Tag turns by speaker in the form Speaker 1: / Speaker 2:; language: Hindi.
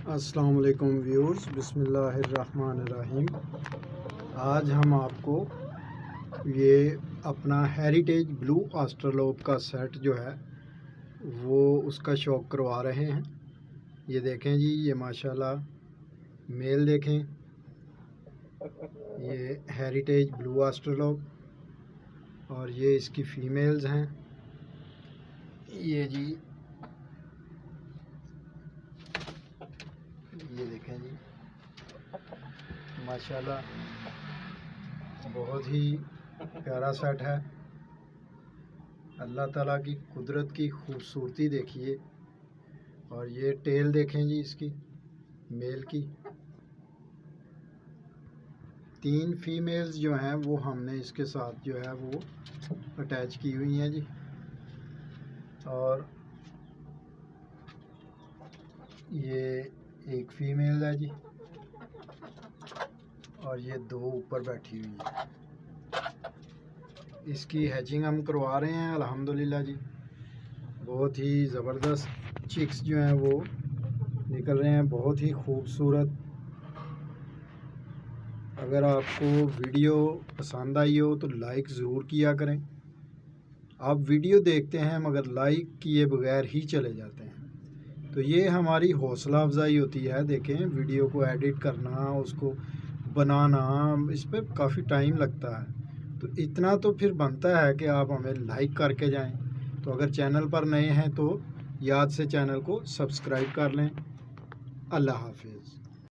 Speaker 1: अस्सलाम वालेकुम व्यूअर्स, बिस्मिल्लाहिर्रहमानिर्रहीम। आज हम आपको ये अपना हेरिटेज ब्लू ऑस्ट्रलोप का सेट जो है वो उसका शौक करवा रहे हैं। ये देखें जी, ये माशाल्लाह मेल देखें, ये हेरिटेज ब्लू ऑस्ट्रलोप और ये इसकी फ़ीमेल्स हैं। ये जी, ये देखें जी, माशाल्लाह बहुत ही प्यारा सेट है। अल्लाह ताला की कुदरत की खूबसूरती देखिए। और ये टेल देखें जी, इसकी मेल की 3 फीमेल्स जो हैं वो हमने इसके साथ जो है वो अटैच की हुई हैं जी। और ये एक फीमेल है जी और ये 2 ऊपर बैठी हुई है। इसकी हैचिंग हम करवा रहे हैं अल्हम्दुलिल्लाह जी। बहुत ही ज़बरदस्त चिक्स जो हैं वो निकल रहे हैं, बहुत ही खूबसूरत। अगर आपको वीडियो पसंद आई हो तो लाइक ज़रूर किया करें। आप वीडियो देखते हैं मगर लाइक किए बगैर ही चले जाते हैं, तो ये हमारी हौसला अफजाई होती है। देखें, वीडियो को एडिट करना, उसको बनाना, इस पर काफ़ी टाइम लगता है, तो इतना तो फिर बनता है कि आप हमें लाइक करके जाएं। तो अगर चैनल पर नए हैं तो याद से चैनल को सब्सक्राइब कर लें। अल्लाह हाफिज़।